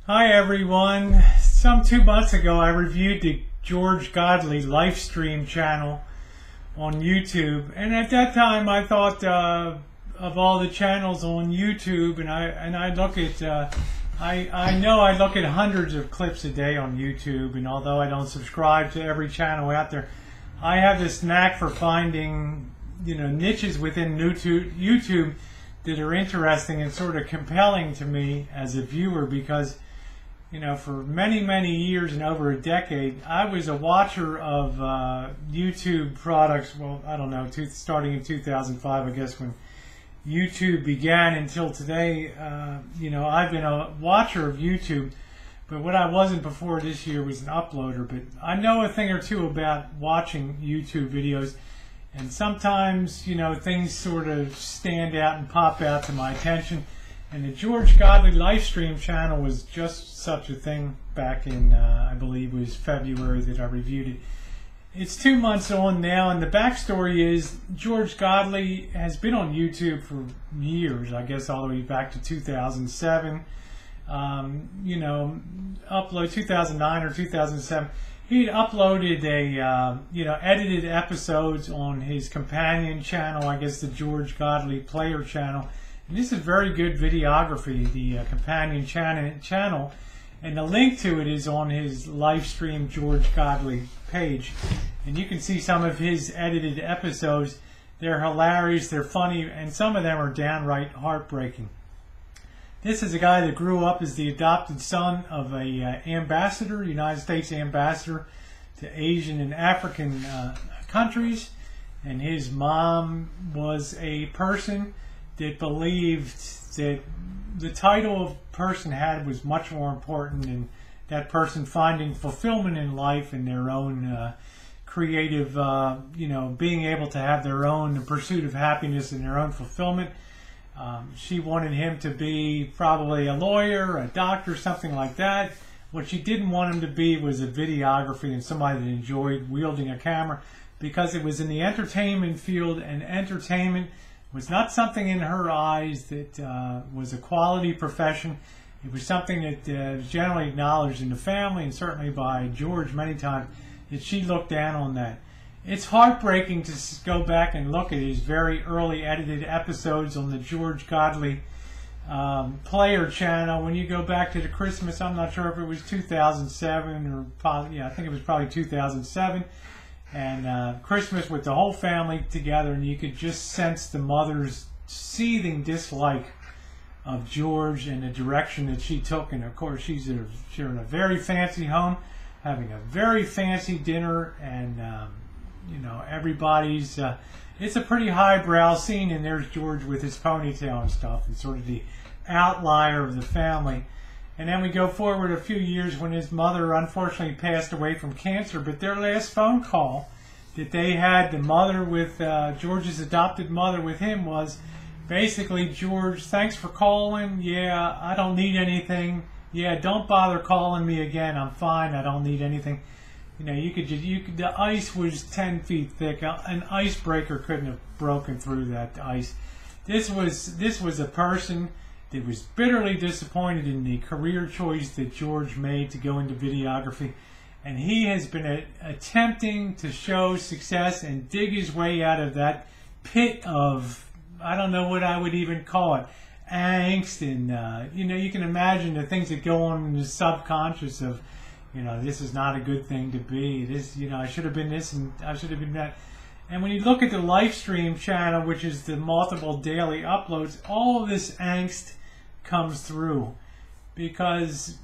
Hi everyone. Some 2 months ago I reviewed the Georgegodley Lifestream channel on YouTube, and at that time I thought of all the channels on YouTube, and I look at I know I look at hundreds of clips a day on YouTube, and although I don't subscribe to every channel out there, I have this knack for finding niches within YouTube that are interesting and sort of compelling to me as a viewer, because for many years and over a decade, I was a watcher of YouTube products. Well, I don't know, starting in 2005, I guess, when YouTube began, until today. I've been a watcher of YouTube, but what I wasn't before this year was an uploader. But I know a thing or two about watching YouTube videos, and sometimes, things sort of stand out and pop out to my attention. And the Georgegodley Lifestream channel was just such a thing back in, I believe it was February that I reviewed it. It's 2 months on now, and the backstory is Georgegodley has been on YouTube for years, I guess all the way back to 2007. Upload 2009 or 2007. He uploaded edited episodes on his companion channel, I guess the Georgegodley Player channel. And this is very good videography, the companion channel, and the link to it is on his Lifestream Georgegodley page. And you can see some of his edited episodes. They're hilarious, they're funny, and some of them are downright heartbreaking. This is a guy that grew up as the adopted son of a United States ambassador to Asian and African countries, and his mom was a person that believed that the title a person had was much more important than that person finding fulfillment in life and their own creative, being able to have their own pursuit of happiness and their own fulfillment. She wanted him to be probably a lawyer, a doctor, something like that. What she didn't want him to be was a videographer and somebody that enjoyed wielding a camera, because it was in the entertainment field, and entertainment was not something in her eyes that was a quality profession. It was something that was generally acknowledged in the family, and certainly by George many times, that she looked down on that. It's heartbreaking to go back and look at his very early edited episodes on the Georgegodley Player channel. When you go back to the Christmas, I'm not sure if it was 2007 or I think it was probably 2007. And Christmas with the whole family together, and you could just sense the mother's seething dislike of George and the direction that she took. And of course, she's in a very fancy home, having a very fancy dinner, and everybody's. It's a pretty highbrow scene, and there's George with his ponytail and stuff, and sort of the outlier of the family. And then we go forward a few years when his mother unfortunately passed away from cancer. But their last phone call that they had, the mother with George's adopted mother with him, was basically, "George, thanks for calling. Yeah, I don't need anything. Yeah, don't bother calling me again. I'm fine. I don't need anything." The ice was 10 feet thick. An icebreaker couldn't have broken through that ice. This was a person that was bitterly disappointed in the career choice that George made to go into videography, and he has been attempting to show success and dig his way out of that pit of, I don't know what I would even call it, angst, and you can imagine the things that go on in the subconscious of, this is not a good thing to be. This, I should have been this and I should have been that. And when you look at the Lifestream channel, which is the multiple daily uploads, all of this angst comes through, because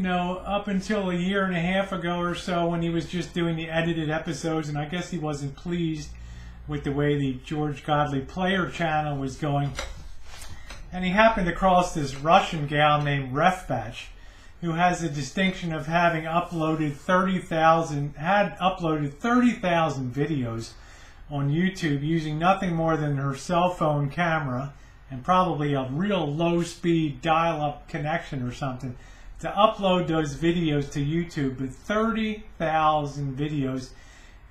up until a year and a half ago or so, when he was just doing the edited episodes, and I guess he wasn't pleased with the way the Georgegodley Player channel was going, and he happened across this Russian gal named Refbatch, who has the distinction of having uploaded 30,000 videos on YouTube using nothing more than her cell phone camera and probably a real low-speed dial-up connection or something to upload those videos to YouTube. But 30,000 videos.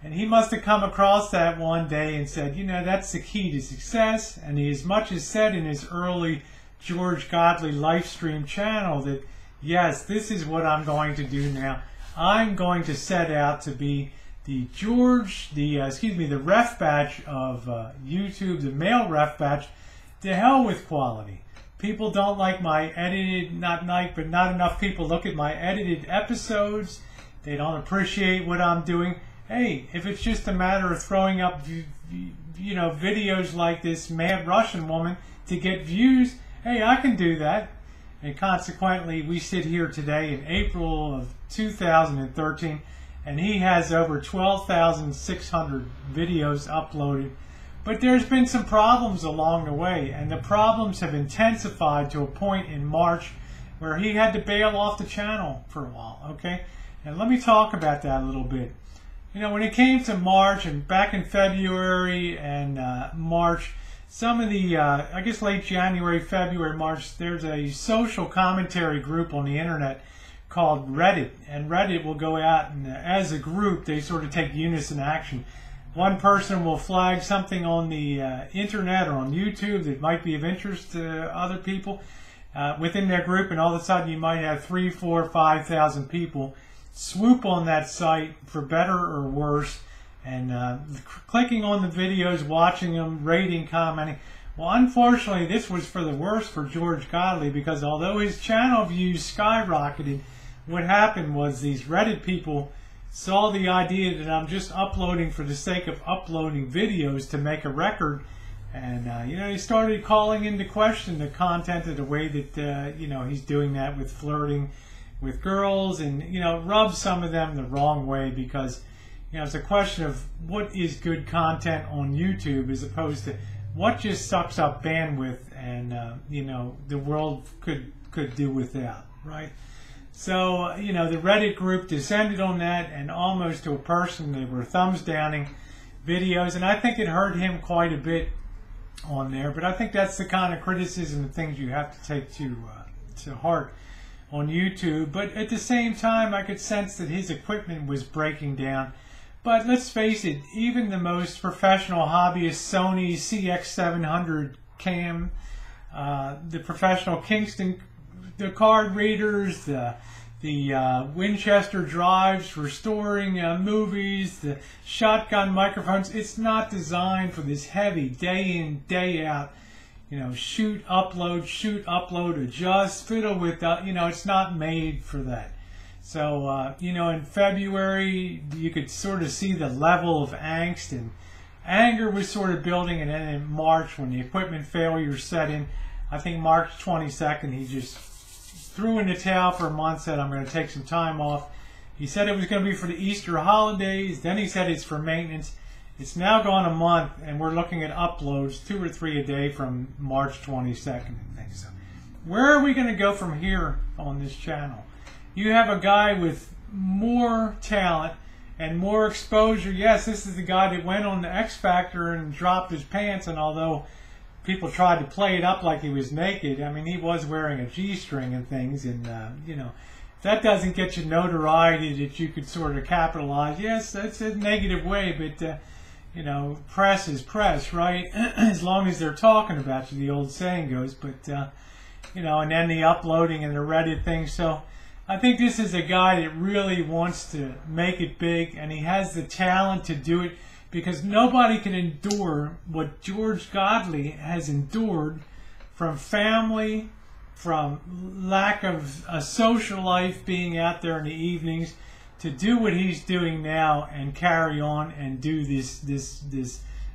And he must have come across that one day and said, that's the key to success. And he as much as said in his early Georgegodley Lifestream channel that Yes, this is what I'm going to do now. I'm going to set out to be the the ref batch of YouTube, the male ref batch. To hell with quality. People don't like my edited, not enough people look at my edited episodes. They don't appreciate what I'm doing. Hey, if it's just a matter of throwing up, videos like this mad Russian woman to get views, hey, I can do that. And consequently, we sit here today in April of 2013, and he has over 12,600 videos uploaded. But there's been some problems along the way, and the problems have intensified to a point in March where he had to bail off the channel for a while, okay? And let me talk about that a little bit. When it came to March, and back in February and March, some of the, I guess late January, February, March, there's a social commentary group on the internet called Reddit. And Reddit will go out and as a group, they sort of take unison action. One person will flag something on the internet or on YouTube that might be of interest to other people within their group, and all of a sudden you might have 3,000, 4,000, 5,000 people swoop on that site for better or worse, and clicking on the videos, watching them, rating, commenting. Well, unfortunately, this was for the worse for George Godley, because although his channel views skyrocketed, what happened was these Reddit people saw the idea that I'm just uploading for the sake of uploading videos to make a record, and he started calling into question the content of the way that he's doing that with flirting with girls, and rub some of them the wrong way, because it's a question of what is good content on YouTube as opposed to what just sucks up bandwidth and the world could do without, right? So the Reddit group descended on that, and almost to a person they were thumbs downing videos, and I think it hurt him quite a bit on there. But I think that's the kind of criticism and things you have to take to heart on YouTube. But at the same time, I could sense that his equipment was breaking down. But let's face it, even the most professional hobbyist Sony CX700 cam, the professional Kingston, the card readers, the Winchester drives for storing movies, the shotgun microphones, it's not designed for this heavy day in, day out, shoot, upload, adjust, fiddle with, it's not made for that. So, in February, you could sort of see the level of angst, and anger was sort of building, and then in March, when the equipment failure set in, I think March 22nd, he just threw in the towel for a month, said, I'm going to take some time off. He said it was going to be for the Easter holidays, then he said it's for maintenance. It's now gone a month, and we're looking at uploads, 2 or 3 a day from March 22nd and things. So, where are we going to go from here on this channel? You have a guy with more talent and more exposure. Yes, this is the guy that went on the X Factor and dropped his pants, and although people tried to play it up like he was naked, I mean, he was wearing a G-string and things, and, if that doesn't get you notoriety that you could sort of capitalize, yes, that's a negative way, but, press is press, right? As long as they're talking about you, the old saying goes, but, and then the uploading and the Reddit thing. So I think this is a guy that really wants to make it big, and he has the talent to do it, because nobody can endure what George Godley has endured from family, from lack of a social life, being out there in the evenings, to do what he's doing now and carry on and do this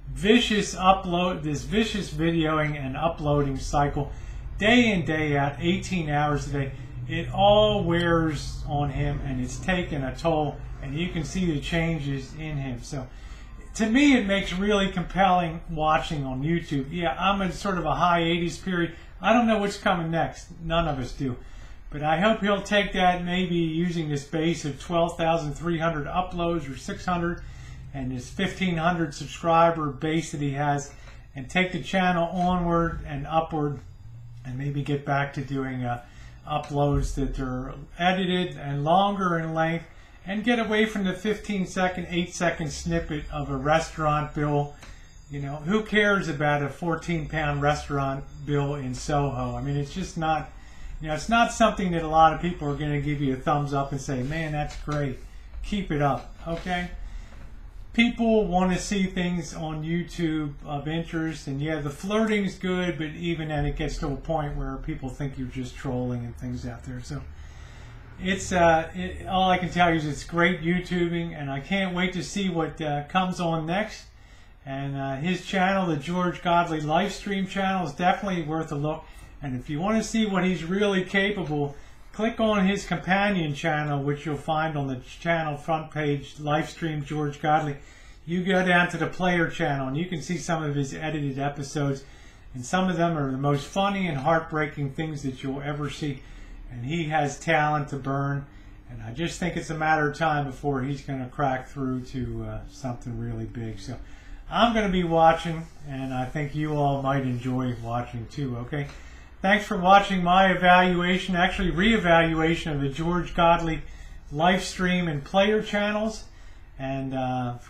vicious upload, this vicious videoing and uploading cycle, day in, day out, 18 hours a day. It all wears on him, and it's taken a toll, and you can see the changes in him. So to me, it makes really compelling watching on YouTube. Yeah, I'm in sort of a hiatus period. I don't know what's coming next. None of us do. But I hope he'll take that, maybe using this base of 12,300 uploads or 600 and this 1,500 subscriber base that he has, and take the channel onward and upward, and maybe get back to doing uploads that are edited and longer in length, and get away from the 15-second, 8-second snippet of a restaurant bill. Who cares about a 14-pound restaurant bill in Soho? I mean, it's just not You know, it's not something that a lot of people are going to give you a thumbs up and say, man, that's great. Keep it up, okay? People want to see things on YouTube of interest, and yeah, the flirting's good, but even then it gets to a point where people think you're just trolling and things out there. So it's all I can tell you is it's great YouTubing, and I can't wait to see what comes on next. And his channel, the George Godley Lifestream channel, is definitely worth a look. And if you want to see what he's really capable, click on his companion channel, which you'll find on the channel front page, Lifestream Georgegodley. You go down to the player channel and you can see some of his edited episodes, and some of them are the most funny and heartbreaking things that you'll ever see. And he has talent to burn, and I just think it's a matter of time before he's going to crack through to something really big. So I'm going to be watching, and I think you all might enjoy watching too, okay? Thanks for watching my evaluation, actually re-evaluation of the George Godley Lifestream and player channels. And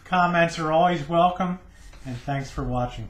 comments are always welcome. And thanks for watching.